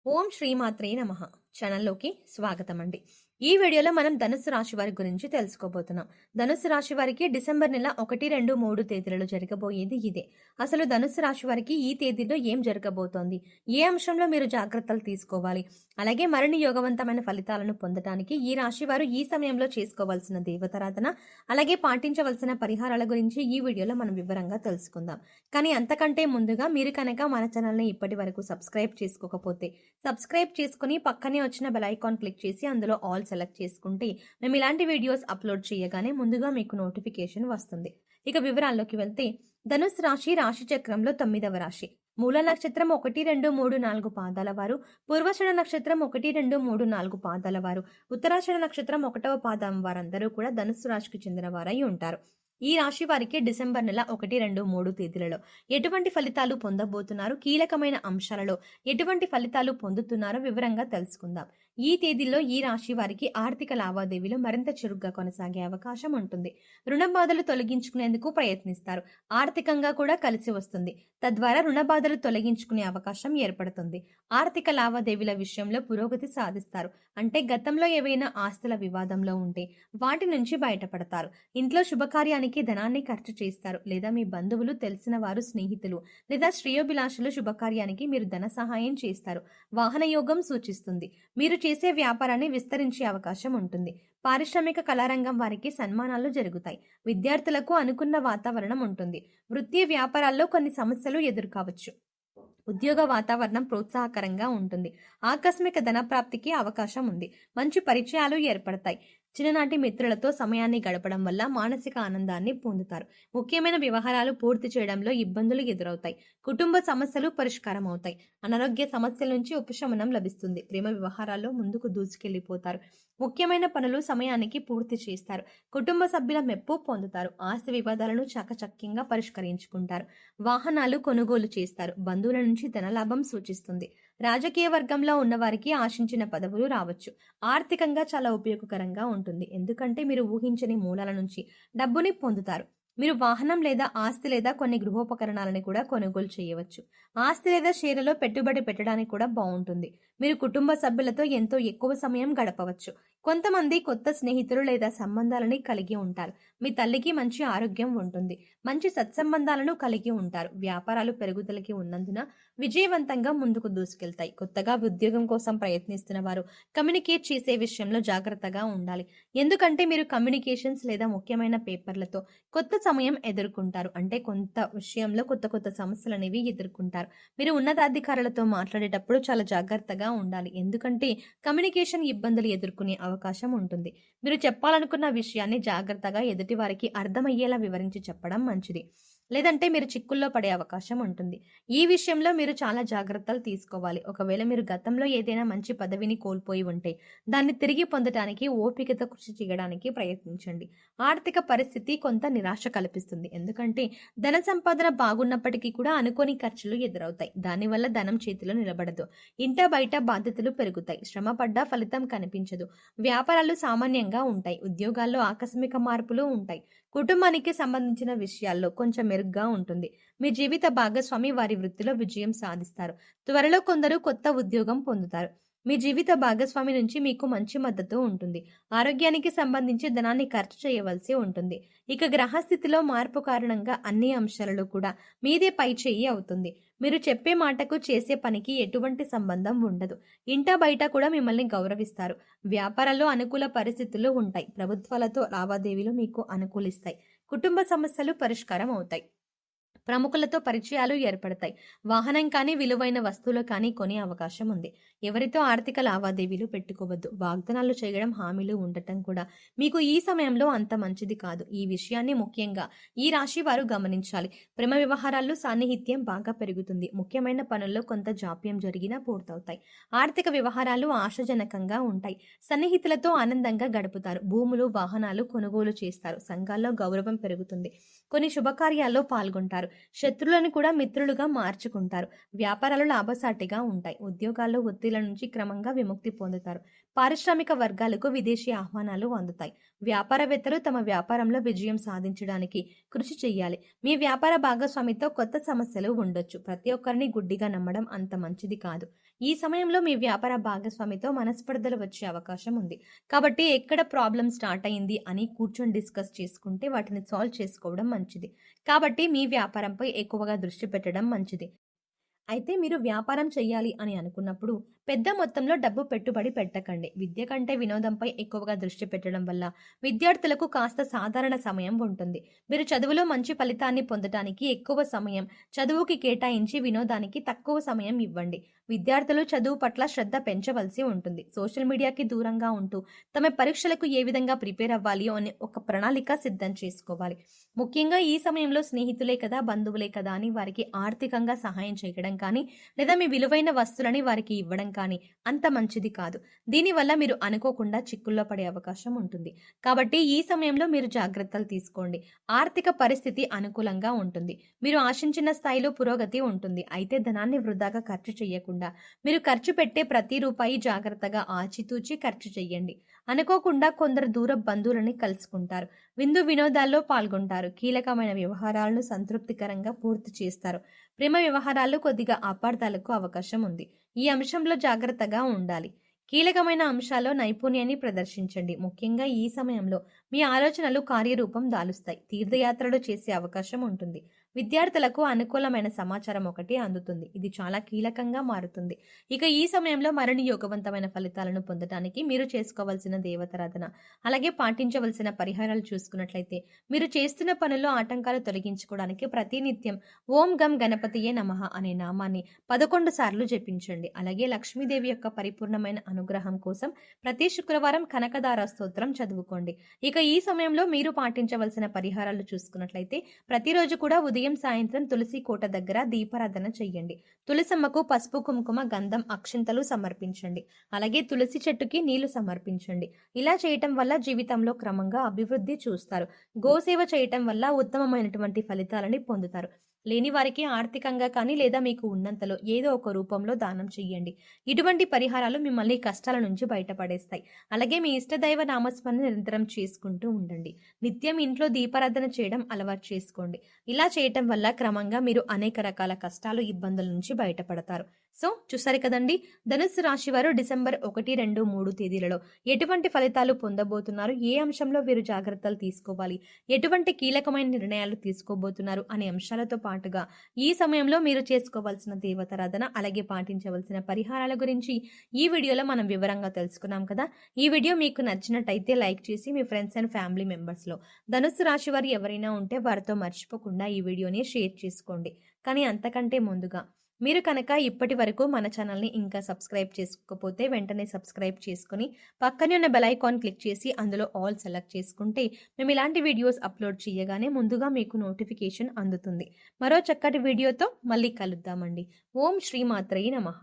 ఓం శ్రీమాత్రే నమః ఛానల్లోకి స్వాగతం అండి. ఈ వీడియోలో మనం ధనుసు రాశి వారి గురించి తెలుసుకోబోతున్నాం. ధనుసు రాశి వారికి డిసెంబర్ నెల 1, 2, 3 తేదీలలో జరగబోయేది ఇదే. అసలు ధనుసు రాశి వారికి ఈ తేదీలో ఏం జరగబోతోంది, ఏ అంశంలో మీరు జాగ్రత్తలు తీసుకోవాలి, అలాగే మరిన్ని యోగవంతమైన ఫలితాలను పొందడానికి ఈ రాశి వారు ఈ సమయంలో చేసుకోవాల్సిన దేవతారాధన, అలాగే పాటించవలసిన పరిహారాల గురించి ఈ వీడియోలో మనం వివరంగా తెలుసుకుందాం. కానీ అంతకంటే ముందుగా మీరు కనుక మన ఛానల్ని ఇప్పటి వరకు సబ్స్క్రైబ్ చేసుకోకపోతే సబ్స్క్రైబ్ చేసుకుని పక్కనే వచ్చిన బెల్ ఐకాన్ క్లిక్ చేసి అందులో ఆల్ సెలెక్ట్ చేసుకుంటే మేము ఇలాంటి వీడియోస్ అప్లోడ్ చేయగానే ముందుగా మీకు నోటిఫికేషన్ వస్తుంది. ఇక వివరాల్లోకి వెళ్తే ధనుసు రాశి రాశి చక్రంలో 9వ రాశి. మూల నక్షత్రం 1, 2, 3, 4 పాదాల వారు, పూర్వషణ నక్షత్రం 1, 2, 3, 4 పాదాల వారు, ఉత్తరాషణ నక్షత్రం 1వ పాదం వారందరూ కూడా ధనుసు రాశికి చెందిన వారై ఉంటారు. ఈ రాశి వారికి డిసెంబర్ నెల 1, 2, 3 తేదీలలో ఎటువంటి ఫలితాలు పొందబోతున్నారు, కీలకమైన అంశాలలో ఎటువంటి ఫలితాలు పొందుతున్నారో వివరంగా తెలుసుకుందాం. ఈ తేదీల్లో ఈ రాశి వారికి ఆర్థిక లావాదేవీలు మరింత చురుగ్గా కొనసాగే అవకాశం ఉంటుంది. రుణ బాధలు తొలగించుకునేందుకు ప్రయత్నిస్తారు. ఆర్థికంగా కూడా కలిసి వస్తుంది. తద్వారా రుణ బాధలు తొలగించుకునే అవకాశం ఏర్పడుతుంది. ఆర్థిక లావాదేవీల విషయంలో పురోగతి సాధిస్తారు. అంటే గతంలో ఏవైనా ఆస్తుల వివాదంలో ఉంటే వాటి నుంచి బయటపడతారు. ఇంట్లో శుభకార్యానికి ధనాన్ని ఖర్చు చేస్తారు, లేదా మీ బంధువులు, తెలిసిన వారు, స్నేహితులు లేదా శ్రేయోభిలాషులు శుభకార్యానికి మీరు ధన సహాయం చేస్తారు. వాహన యోగం సూచిస్తుంది. మీరు చేసే వ్యాపారాన్ని విస్తరించే అవకాశం ఉంటుంది. పారిశ్రామిక కళారంగం వారికి సన్మానాలు జరుగుతాయి. విద్యార్థులకు అనుకున్న వాతావరణం ఉంటుంది. వృత్తి వ్యాపారాల్లో కొన్ని సమస్యలు ఎదుర్కోవచ్చు. ఉద్యోగ వాతావరణం ప్రోత్సాహకరంగా ఉంటుంది. ఆకస్మిక ధన ప్రాప్తికి అవకాశం ఉంది. మంచి పరిచయాలు ఏర్పడతాయి. చిన్ననాటి మిత్రులతో సమయాన్ని గడపడం వల్ల మానసిక ఆనందాన్ని పొందుతారు. ముఖ్యమైన వ్యవహారాలు పూర్తి చేయడంలో ఇబ్బందులు ఎదురవుతాయి. కుటుంబ సమస్యలు పరిష్కారం అవుతాయి. అనారోగ్య సమస్యల నుంచి ఉపశమనం లభిస్తుంది. ప్రేమ వ్యవహారాల్లో ముందుకు దూసుకెళ్లిపోతారు. ముఖ్యమైన పనులు సమయానికి పూర్తి చేస్తారు. కుటుంబ సభ్యుల మెప్పు పొందుతారు. ఆస్తి వివాదాలను చాకచక్యంగా పరిష్కరించుకుంటారు. వాహనాలు కొనుగోలు చేస్తారు. బంధువుల నుంచి ధనలాభం సూచిస్తుంది. రాజకీయ వర్గంలో ఉన్నవారికి ఆశించిన పదవులు రావచ్చు. ఆర్థికంగా చాలా ఉపయోగకరంగా ఉంటుంది, ఎందుకంటే మీరు ఊహించని మూలాల నుంచి డబ్బుని పొందుతారు. మీరు వాహనం లేదా ఆస్తి లేదా కొన్ని గృహోపకరణాలను కూడా కొనుగోలు చేయవచ్చు. ఆస్తి లేదా షేర్లలో పెట్టుబడి పెట్టడానికి కూడా బాగుంటుంది. మీరు కుటుంబ సభ్యులతో ఎంతో ఎక్కువ సమయం గడపవచ్చు. కొంతమంది కొత్త స్నేహితులు లేదా సంబంధాలని కలిగి ఉంటారు. మీ తల్లికి మంచి ఆరోగ్యం ఉంటుంది. మంచి సత్సంబంధాలను కలిగి ఉంటారు. వ్యాపారాలు పెరుగుదలకి ఉన్నందున విజయవంతంగా ముందుకు దూసుకెళ్తాయి. కొత్తగా ఉద్యోగం కోసం ప్రయత్నిస్తున్న వారు కమ్యూనికేట్ చేసే విషయంలో జాగ్రత్తగా ఉండాలి. ఎందుకంటే మీరు కమ్యూనికేషన్స్ లేదా ముఖ్యమైన పేపర్లతో కొత్త సమయం ఎదుర్కొంటారు. అంటే కొంత విషయంలో కొత్త కొత్త సమస్యలు అనేవి ఎదుర్కొంటారు. మీరు ఉన్నతాధికారులతో మాట్లాడేటప్పుడు చాలా జాగ్రత్తగా ఉండాలి. ఎందుకంటే కమ్యూనికేషన్ ఇబ్బందులు ఎదుర్కొనే అవకాశం ఉంటుంది. మీరు చెప్పాలనుకున్న విషయాన్ని జాగ్రత్తగా ఎదుటి వారికి అర్థమయ్యేలా వివరించి చెప్పడం మంచిది. లేదంటే మీరు చిక్కుల్లో పడే అవకాశం ఉంటుంది. ఈ విషయంలో మీరు చాలా జాగ్రత్తలు తీసుకోవాలి. ఒకవేళ మీరు గతంలో ఏదైనా మంచి పదవిని కోల్పోయి ఉంటే దాన్ని తిరిగి పొందడానికి ఓపికతో కృషి చేయడానికి ప్రయత్నించండి. ఆర్థిక పరిస్థితి కొంత నిరాశ కల్పిస్తుంది. ఎందుకంటే ధన సంపాదన బాగున్నప్పటికీ కూడా అనుకోని ఖర్చులు ఎదురవుతాయి. దానివల్ల ధనం చేతిలో నిలబడదు. ఇంట బయట బాధ్యతలు పెరుగుతాయి. శ్రమ పడ్డా ఫలితం కనిపించదు. వ్యాపారాలు సామాన్యంగా ఉంటాయి. ఉద్యోగాల్లో ఆకస్మిక మార్పులు ఉంటాయి. కుటుంబానికి సంబంధించిన విషయాల్లో కొంచెం మెరుగ్గా ఉంటుంది. మీ జీవిత భాగస్వామి వారి వృత్తిలో విజయం సాధిస్తారు. త్వరలో కొందరు కొత్త ఉద్యోగం పొందుతారు. మీ జీవిత భాగస్వామి నుంచి మీకు మంచి మద్దతు ఉంటుంది. ఆరోగ్యానికి సంబంధించి ధనాన్ని ఖర్చు చేయవలసి ఉంటుంది. ఇక గ్రహస్థితిలో మార్పు కారణంగా అన్ని అంశాలలో కూడా మీదే పై చేయి అవుతుంది. మీరు చెప్పే మాటకు చేసే పనికి ఎటువంటి సంబంధం ఉండదు. ఇంట బయట కూడా మిమ్మల్ని గౌరవిస్తారు. వ్యాపారంలో అనుకూల పరిస్థితులు ఉంటాయి. ప్రభుత్వాలతో లావాదేవీలు మీకు అనుకూలిస్తాయి. కుటుంబ సమస్యలు పరిష్కారం అవుతాయి. ప్రముఖులతో పరిచయాలు ఏర్పడతాయి. వాహనం కానీ విలువైన వస్తువులు కానీ కొనే అవకాశం ఉంది. ఎవరితో ఆర్థిక లావాదేవీలు పెట్టుకోవద్దు. వాగ్దానాలు చేయడం, హామీలు ఉండటం కూడా మీకు ఈ సమయంలో అంత మంచిది కాదు. ఈ విషయాన్ని ముఖ్యంగా ఈ రాశి వారు గమనించాలి. ప్రేమ వ్యవహారాల్లో సాన్నిహిత్యం బాగా పెరుగుతుంది. ముఖ్యమైన పనుల్లో కొంత జాప్యం జరిగినా పూర్తవుతాయి. ఆర్థిక వ్యవహారాలు ఆశాజనకంగా ఉంటాయి. సన్నిహితులతో ఆనందంగా గడుపుతారు. భూములు, వాహనాలు కొనుగోలు చేస్తారు. సంఘాల్లో గౌరవం పెరుగుతుంది. కొన్ని శుభకార్యాల్లో పాల్గొంటారు. శత్రువులను కూడా మిత్రులుగా మార్చుకుంటారు. వ్యాపారాలు లాభసాటిగా ఉంటాయి. ఉద్యోగాల్లో ఒత్తిళ్ల నుంచి క్రమంగా విముక్తి పొందుతారు. పారిశ్రామిక వర్గాలకు విదేశీ ఆహ్వానాలు అందుతాయి. వ్యాపారవేత్తలు తమ వ్యాపారంలో విజయం సాధించడానికి కృషి చేయాలి. మీ వ్యాపార భాగస్వామితో కొత్త సమస్యలు ఉండొచ్చు. ప్రతి ఒక్కరిని గుడ్డిగా నమ్మడం అంత మంచిది కాదు. ఈ సమయంలో మీ వ్యాపార భాగస్వామితో మనస్పర్ధలు వచ్చే అవకాశం ఉంది. కాబట్టి ఎక్కడ ప్రాబ్లమ్ స్టార్ట్ అయింది అని కూర్చొని డిస్కస్ చేసుకుంటే వాటిని సాల్వ్ చేసుకోవడం మంచిది. కాబట్టి మీ వ్యాపారంపై ఎక్కువగా దృష్టి పెట్టడం మంచిది. అయితే మీరు వ్యాపారం చెయ్యాలి అని అనుకున్నప్పుడు పెద్ద మొత్తంలో డబ్బు పెట్టుబడి పెట్టకండి. విద్య కంటే వినోదంపై ఎక్కువగా దృష్టి పెట్టడం వల్ల విద్యార్థులకు కాస్త సాధారణ సమయం ఉంటుంది. మీరు చదువులో మంచి ఫలితాన్ని పొందటానికి ఎక్కువ సమయం చదువుకి కేటాయించి వినోదానికి తక్కువ సమయం ఇవ్వండి. విద్యార్థులు చదువు పట్ల శ్రద్ధ పెంచవలసి ఉంటుంది. సోషల్ మీడియాకి దూరంగా ఉంటూ తమ పరీక్షలకు ఏ విధంగా ప్రిపేర్ అవ్వాలి అనే ఒక ప్రణాళిక సిద్ధం చేసుకోవాలి. ముఖ్యంగా ఈ సమయంలో స్నేహితులే కదా, బంధువులే కదా అని వారికి ఆర్థికంగా సహాయం చేయడం కానీ లేదా మీ విలువైన వస్తువులని వారికి ఇవ్వడం కానీ అంత మంచిది కాదు. దీనివల్ల మీరు అనుకోకుండా చిక్కుల్లో పడే అవకాశం ఉంటుంది. కాబట్టి ఈ సమయంలో మీరు జాగ్రత్తలు తీసుకోండి. ఆర్థిక పరిస్థితి అనుకూలంగా ఉంటుంది. మీరు ఆశించిన స్థాయిలో పురోగతి ఉంటుంది. అయితే ధనాన్ని వృధాగా ఖర్చు చేయకుండా మీరు ఖర్చు పెట్టే ప్రతి రూపాయి జాగ్రత్తగా ఆచితూచి ఖర్చు చేయండి. అనుకోకుండా కొందరు దూర బంధువులని కలుసుకుంటారు. విందు వినోదాల్లో పాల్గొంటారు. కీలకమైన వ్యవహారాలను సంతృప్తికరంగా పూర్తి చేస్తారు. ప్రేమ వ్యవహారాల్లో కొద్దిగా అపార్థాలకు అవకాశం ఉంది. ఈ అంశంలో జాగ్రత్తగా ఉండాలి. కీలకమైన అంశాల్లో నైపుణ్యాన్ని ప్రదర్శించండి. ముఖ్యంగా ఈ సమయంలో మీ ఆలోచనలు కార్యరూపం దాలుస్తాయి. తీర్థయాత్రలు చేసే అవకాశం ఉంటుంది. విద్యార్థులకు అనుకూలమైన సమాచారం ఒకటి అందుతుంది. ఇది చాలా కీలకంగా మారుతుంది. ఇక ఈ సమయంలో మరిన్ని యోగవంతమైన ఫలితాలను పొందడానికి మీరు చేసుకోవాల్సిన దేవతారాధన అలాగే పాటించవలసిన పరిహారాలు చూసుకున్నట్లయితే మీరు చేస్తున్న పనుల్లో ఆటంకాలు తొలగించుకోవడానికి ప్రతినిత్యం ఓం గం గణపతియే నమః అనే నామాన్ని 11 సార్లు జపించండి. అలాగే లక్ష్మీదేవి యొక్క పరిపూర్ణమైన అనుగ్రహం కోసం ప్రతి శుక్రవారం కనకదార స్తోత్రం చదువుకోండి. ఇక ఈ సమయంలో మీరు పాటించవలసిన పరిహారాలు చూసుకున్నట్లయితే ప్రతిరోజు కూడా ఉదయం సాయంత్రం తులసి కోట దగ్గర దీపారాధన చెయ్యండి. తులసమ్మకు పసుపు కుంకుమ గంధం అక్షింతలు సమర్పించండి. అలాగే తులసి చెట్టుకి నీళ్లు సమర్పించండి. ఇలా చేయటం వల్ల జీవితంలో క్రమంగా అభివృద్ధి చూస్తారు. గోసేవ చేయటం వల్ల ఉత్తమమైనటువంటి ఫలితాలని పొందుతారు. లేని వారికి ఆర్థికంగా కానీ లేదా మీకు ఉన్నంతలో ఏదో ఒక రూపంలో దానం చెయ్యండి. ఇటువంటి పరిహారాలు మిమ్మల్ని కష్టాల నుంచి బయటపడేస్తాయి. అలాగే మీ ఇష్టదైవ నామస్మరణ నిరంతరం చేసుకుంటూ ఉండండి. నిత్యం ఇంట్లో దీపారాధన చేయడం అలవాటు చేసుకోండి. ఇలా చేయటం వల్ల క్రమంగా మీరు అనేక రకాల కష్టాలు ఇబ్బందుల నుంచి బయటపడతారు. సో చూసారు కదండి, ధనుస్సు రాశి వారు డిసెంబర్ 1, 2, 3 తేదీలలో ఎటువంటి ఫలితాలు పొందబోతున్నారు, ఏ అంశంలో వీరు జాగ్రత్తలు తీసుకోవాలి, ఎటువంటి కీలకమైన నిర్ణయాలు తీసుకోబోతున్నారు అనే అంశాలతో పాటుగా ఈ సమయంలో మీరు చేసుకోవాల్సిన దేవతారాధన అలాగే పాటించవలసిన పరిహారాల గురించి ఈ వీడియోలో మనం వివరంగా తెలుసుకున్నాం కదా. ఈ వీడియో మీకు నచ్చినట్టయితే లైక్ చేసి మీ ఫ్రెండ్స్ అండ్ ఫ్యామిలీ మెంబర్స్లో ధనుస్సు రాశి వారు ఎవరైనా ఉంటే వారితో మర్చిపోకుండా ఈ వీడియోని షేర్ చేసుకోండి. కానీ అంతకంటే ముందుగా మీరు కనుక ఇప్పటి వరకు మన ఛానల్ని ఇంకా సబ్స్క్రైబ్ చేసుకోకపోతే వెంటనే సబ్స్క్రైబ్ చేసుకుని పక్కనే ఉన్న బెల్ ఐకాన్ క్లిక్ చేసి అందులో ఆల్ సెలెక్ట్ చేసుకుంటే మేము ఇలాంటి వీడియోస్ అప్లోడ్ చేయగానే ముందుగా మీకు నోటిఫికేషన్ అందుతుంది. మరో చక్కటి వీడియోతో మళ్ళీ కలుద్దామండి. ఓం శ్రీమాత్రై నమః.